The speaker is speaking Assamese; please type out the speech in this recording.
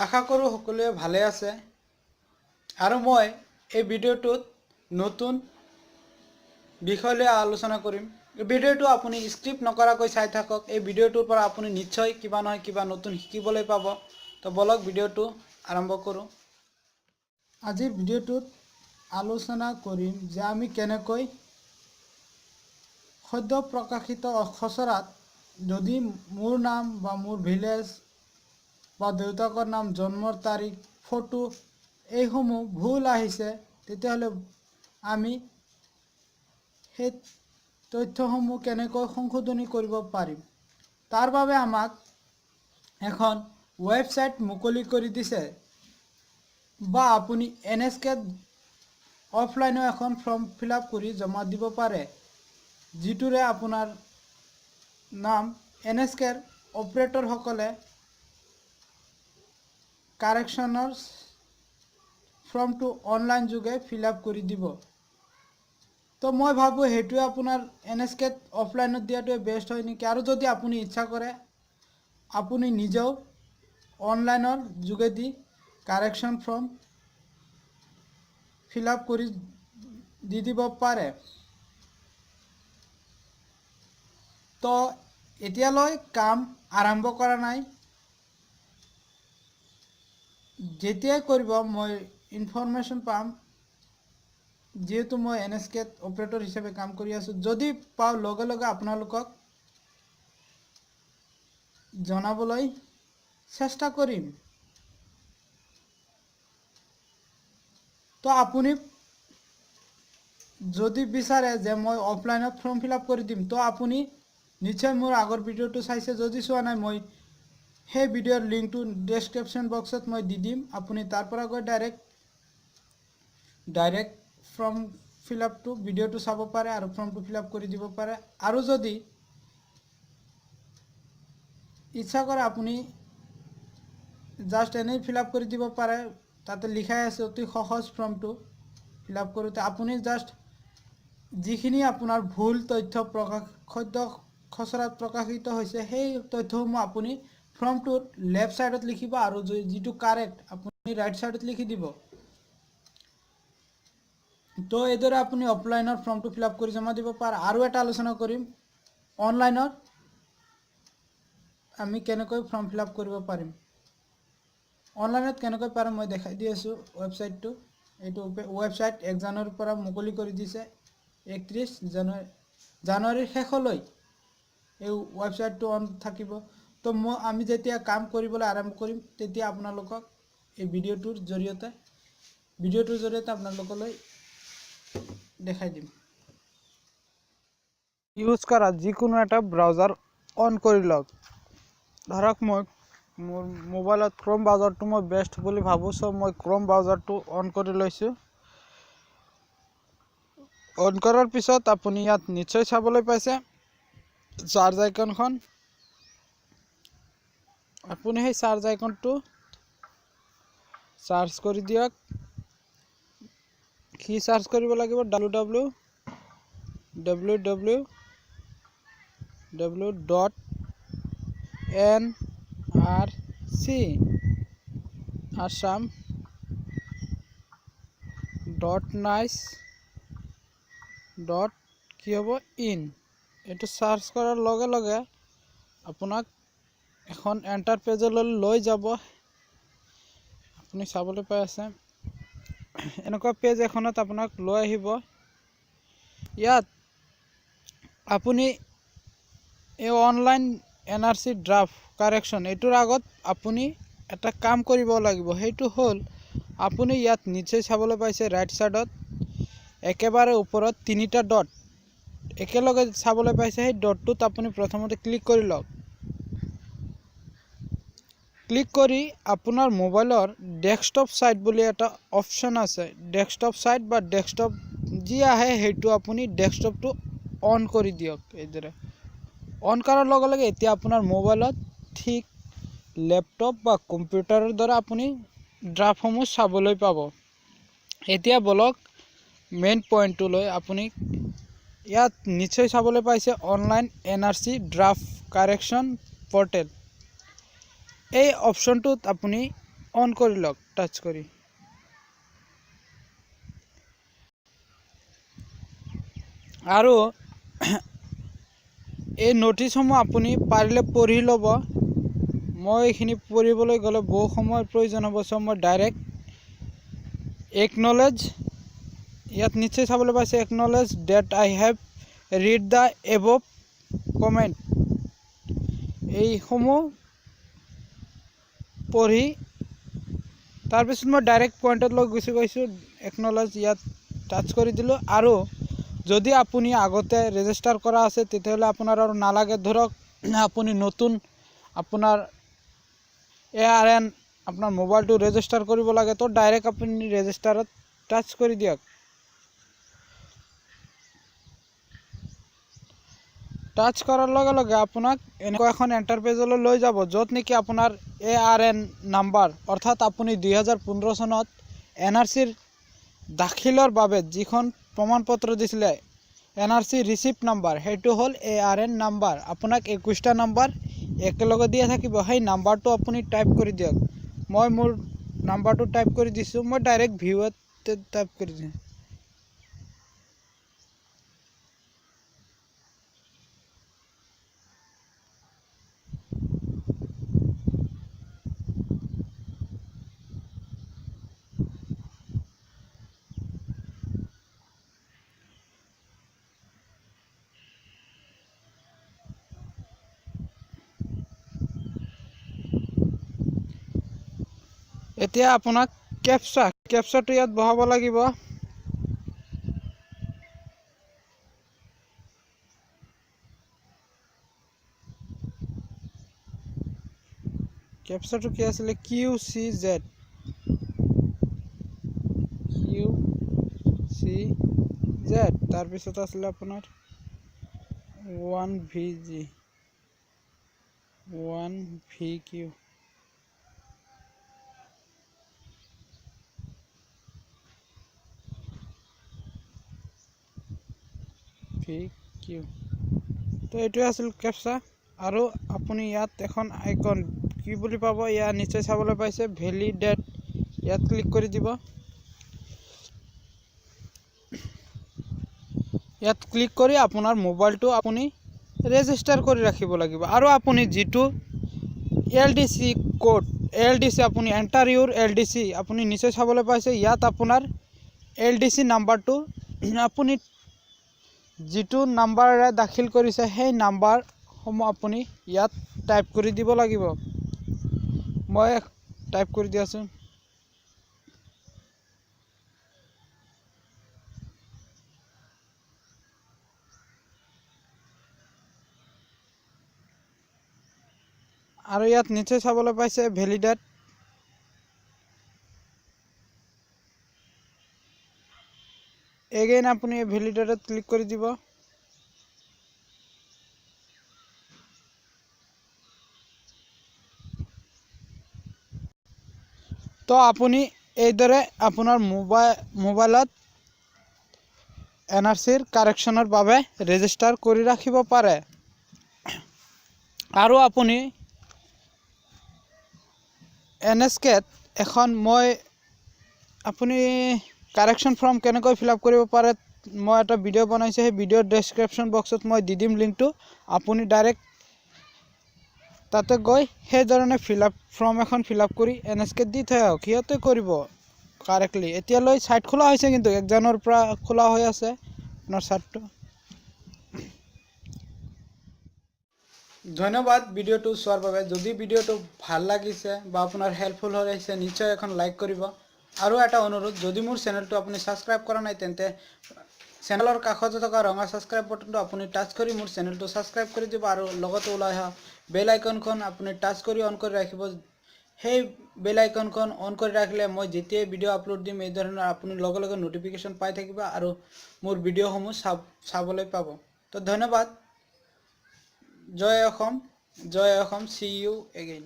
আশা কৰোঁ সকলোৱে ভালে আছে আৰু মই এই ভিডিঅ'টোত নতুন বিষয় লৈ আলোচনা কৰিম। এই ভিডিঅ'টো আপুনি স্ক্ৰিপ্ট নকৰাকৈ চাই থাকক। এই ভিডিঅ'টোৰ পৰা আপুনি নিশ্চয় কিবা নহয় কিবা নতুন শিকিবলৈ পাব। তো বলক ভিডিঅ'টো আৰম্ভ কৰোঁ। আজিৰ ভিডিঅ'টোত আলোচনা কৰিম যে আমি কেনেকৈ সদ্য প্ৰকাশিত খচৰাত যদি মোৰ নাম বা মোৰ ভিলেজ বা দেউতাকৰ নাম, জন্মৰ তাৰিখ, ফটো এইসমূহ ভুল আহিছে, তেতিয়াহ'লে আমি সেই তথ্যসমূহ কেনেকৈ সংশোধনী কৰিব পাৰিম। তাৰ বাবে আমাক এখন ৱেবছাইট মুকলি কৰি দিছে, বা আপুনি NSK অফলাইনো এখন ফৰ্ম ফিল আপ কৰি জমা দিব পাৰে, যিটোৰে আপোনাৰ নাম NSK অপাৰেটৰসকলে কাৰেকশ্যনৰ ফৰ্মটো অনলাইন যোগে ফিল আপ কৰি দিব। তো মই ভাবোঁ সেইটোৱে আপোনাৰ NSK অফলাইনত দিয়াটোৱে বেষ্ট হয় নেকি। আৰু যদি আপুনি ইচ্ছা কৰে আপুনি নিজেও অনলাইনৰ যোগেদি কাৰেকশ্যন ফৰ্ম ফিল আপ কৰি দি দিব পাৰে। তো এতিয়ালৈ কাম আৰম্ভ কৰা নাই। যেতিয়াই কৰিব মই ইনফৰমেশ্যন পাম, যিহেতু মই NSK অপাৰেটৰ হিচাপে কাম কৰি আছোঁ। যদি পাওঁ লগে লগে আপোনালোকক জনাবলৈ চেষ্টা কৰিম। তো আপুনি যদি বিচাৰে যে মই অফলাইনত ফৰ্ম ফিল আপ কৰি দিম, তো আপুনি নিশ্চয় মোৰ আগৰ ভিডিঅ'টো চাইছে। যদি চোৱা নাই, মই সেই ভিডিঅ'ৰ লিংকটো ডেছক্ৰিপশ্যন বক্সত মই দি দিম। আপুনি তাৰ পৰা গৈ ডাইৰেক্ট ফৰ্ম ফিল আপটো ভিডিঅ'টো চাব পাৰে আৰু ফৰ্মটো ফিল আপ কৰি দিব পাৰে। আৰু যদি ইচ্ছা কৰে আপুনি জাষ্ট এনেই ফিল আপ কৰি দিব পাৰে। তাতে লিখাই আছে অতি সহজ ফৰ্মটো ফিল আপ কৰোঁতে। আপুনি জাষ্ট যিখিনি আপোনাৰ ভুল তথ্য সদ্য খচৰাত প্ৰকাশিত হৈছে, সেই তথ্যসমূহ আপুনি ফৰ্মটোত লেফ্ট ছাইডত লিখিব আৰু যিটো কাৰেক্ট আপুনি ৰাইট ছাইডত লিখি দিব। তো এইদৰে আপুনি অফলাইনৰ ফৰ্মটো ফিল আপ কৰি জমা দিব পাৰে। আৰু এটা আলোচনা কৰিম অনলাইনত আমি কেনেকৈ ফৰ্ম ফিল আপ কৰিব পাৰিম। অনলাইনত কেনেকৈ পাৰিম মই দেখাই দি আছোঁ ৱেবছাইটটো। এইটো ৱেবছাইট 1 জানুৱাৰীৰ পৰা মুকলি কৰি দিছে। 31 জানুৱাৰীৰ শেষলৈ এই ৱেবছাইটটো অন থাকিব। তো আমি যেতিয়া কাম কৰিবলৈ আৰম্ভ কৰিম, তেতিয়া আপোনালোকক এই ভিডিঅ'টোৰ জৰিয়তে আপোনালোকলৈ দেখাই দিম। ইউজ কৰা যিকোনো এটা ব্ৰাউজাৰ অন কৰি লওক। ধৰক মই মোৰ মোবাইলত ক্ৰম ব্ৰাউজাৰটো মই বেষ্ট বুলি ভাবোঁ, চ' মই ক্ৰম ব্ৰাউজাৰটো অন কৰি লৈছোঁ। অন কৰাৰ পিছত আপুনি ইয়াত নিশ্চয় চাবলৈ পাইছে চাৰ্জ আইকনখন। আপুনি সেই চাৰ্জ আইকনটো চাৰ্চ কৰি দিয়ক। কি চাৰ্চ কৰিব লাগিব? www.nrc.assam.nice.in এইটো চাৰ্চ কৰাৰ লগে লগে আপোনাক এখন এণ্টাৰ পেজলৈ লৈ যাব। আপুনি চাবলৈ পাই আছে এনেকুৱা পেজ এখনত আপোনাক লৈ আহিব। ইয়াত আপুনি এই অনলাইন NRC ড্ৰাফ্ট কাৰেকশ্যন এইটোৰ আগত আপুনি এটা কাম কৰিব লাগিব। সেইটো হ'ল আপুনি ইয়াত নিশ্চয় চাবলৈ পাইছে ৰাইট ছাইডত একেবাৰে ওপৰত 3টা ডট একেলগে চাবলৈ পাইছে। সেই ডটটোত আপুনি প্ৰথমতে ক্লিক কৰি লওক। ক্লিক কৰি আপোনাৰ মোবাইলৰ ডেস্কটপ সাইট বুলি এটা অপশ্যন আছে। ডেস্কটপ সাইট বা ডেস্কটপ যি আহে সেইটো আপুনি ডেস্কটপটো অন কৰি দিয়ক। এইদৰে অন কৰাৰ লগে লগে এতিয়া আপোনাৰ মোবাইলত ঠিক লেপটপ বা কম্পিউটাৰৰ দ্বাৰা আপুনি ড্ৰাফ্টসমূহ চাবলৈ পাব। এতিয়া বলক মেইন পইণ্টটোলৈ। আপুনি ইয়াত নিশ্চয় চাবলৈ পাইছে online NRC draft correction portal. এই অপশ্যনটোত আপুনি অন কৰি লওক টাচ কৰি। আৰু এই নোটিছসমূহ আপুনি পাৰিলে পঢ়ি ল'ব। মই এইখিনি পঢ়িবলৈ গ'লে বহু সময়ৰ প্ৰয়োজন হ'ব, চ' মই ডাইৰেক্ট একনলেজ, ইয়াত নিশ্চয় চাবলৈ পাইছে acknowledge that I have read the above comment. এইসমূহ পঢ়ি তাৰপিছত মই ডাইৰেক্ট পইণ্টত লৈ গুচি গৈছোঁ, একনলেজ ইয়াত টাচ কৰি দিলোঁ। আৰু যদি আপুনি আগতে ৰেজিষ্টাৰ কৰা আছে তেতিয়াহ'লে আপোনাৰ আৰু নালাগে। ধৰক আপুনি নতুন আপোনাৰ ARN আপোনাৰ মোবাইলটো ৰেজিষ্টাৰ কৰিব লাগে, তো ডাইৰেক্ট আপুনি ৰেজিষ্টাৰত টাচ কৰি দিয়ক। টাচ কৰাৰ লগে লগে আপোনাক এনেকুৱা এখন এণ্টাৰ পেজলৈ লৈ যাব, য'ত নেকি আপোনাৰ ARN নাম্বাৰ, অৰ্থাৎ আপুনি 2015 চনত NRCৰ দাখিলৰ বাবে যিখন প্ৰমাণ পত্ৰ দিছিলে NRC ৰিচিপ্ট নাম্বাৰ, সেইটো হ'ল ARN নাম্বাৰ। আপোনাক 21টা নাম্বাৰ একেলগে দিয়া থাকিব, সেই নাম্বাৰটো আপুনি টাইপ কৰি দিয়ক। মই মোৰ নাম্বাৰটো টাইপ কৰি দিছোঁ, মই ডাইৰেক্ট ভিউত টাইপ কৰি দিওঁ। এতিয়া আপোনাক কেপচাটো ইয়াত বহাব লাগিব। কেপচাটো কি আছিলে? QCZ তাৰপিছত আছিলে আপোনাৰ 1VQ। তো এইটোৱে আছিল কেপচা। আৰু আপুনি ইয়াত এখন আইকন কি বুলি পাব, ইয়াত নিশ্চয় চাবলৈ পাইছে ভেলিডেট, ইয়াত ক্লিক কৰি দিব। ইয়াত ক্লিক কৰি আপোনাৰ মোবাইলটো আপুনি ৰেজিষ্টাৰ কৰি ৰাখিব লাগিব। আৰু আপুনি যিটো LDC কোড, LDC আপুনি এণ্টাৰ ইউৰ LDC আপুনি নিশ্চয় চাবলৈ পাইছে। ইয়াত আপোনাৰ LDC নাম্বাৰটো আপুনি যিটো নাম্বাৰেৰে দাখিল কৰিছে সেই নাম্বাৰসমূহ আপুনি ইয়াত টাইপ কৰি দিব লাগিব। মই টাইপ কৰি দি আছোঁ। আৰু ইয়াত নিশ্চয় চাবলৈ পাইছে ভেলিডেট। এগেইন আপুনি ভেলিডেটত ক্লিক কৰি দিব। তো আপুনি এইদৰে আপোনাৰ মোবাইলত NRCৰ কাৰেকশ্যনৰ বাবে ৰেজিষ্টাৰ কৰি ৰাখিব পাৰে। আৰু আপুনি NSKত এখন আপুনি কাৰেকশ্যন ফৰ্ম কেনেকৈ ফিল আপ কৰিব পাৰে, মই এটা ভিডিঅ' বনাইছোঁ, সেই ভিডিঅ'ৰ ডেছক্ৰিপশ্যন বক্সত মই দি দিম লিংকটো। আপুনি ডাইৰেক্ট তাতে গৈ সেইধৰণে ফৰ্ম এখন ফিল আপ কৰি NSKত দি থৈ আহক, সিহঁতে কৰিব কাৰেক্টলি। এতিয়ালৈ ছাইট খোলা হৈছে, কিন্তু 1 জানুৱাৰীৰ পৰা খোলা হৈ আছে আপোনাৰ ছাইটটো। ধন্যবাদ ভিডিঅ'টো চোৱাৰ বাবে। যদি ভিডিঅ'টো ভাল লাগিছে বা আপোনাৰ হেল্পফুল হৈছে, নিশ্চয় এখন লাইক কৰিব। আৰু এটা অনুৰোধ, যদি মোৰ চেনেলটো আপুনি ছাবস্ক্ৰাইব কৰা নাই, তেন্তে চেনেলৰ কাষতে থকা ৰঙা ছাবস্ক্ৰাইব বাটনটো আপুনি টাচ কৰি মোৰ চেনেলটো ছাবস্ক্ৰাইব কৰি দিব। আৰু লগতে ওলাই অহা বেল আইকনখন আপুনি টাচ কৰি অন কৰি ৰাখিব। সেই বেল আইকনখন অন কৰি ৰাখিলে মই যেতিয়াই ভিডিঅ' আপলোড দিম, এই ধৰণৰ আপুনি লগে লগে নটিফিকেশ্যন পাই থাকিব আৰু মোৰ ভিডিঅ'সমূহ চাবলৈ পাব। তো ধন্যবাদ। জয় অসম, জয় অসম। See you again.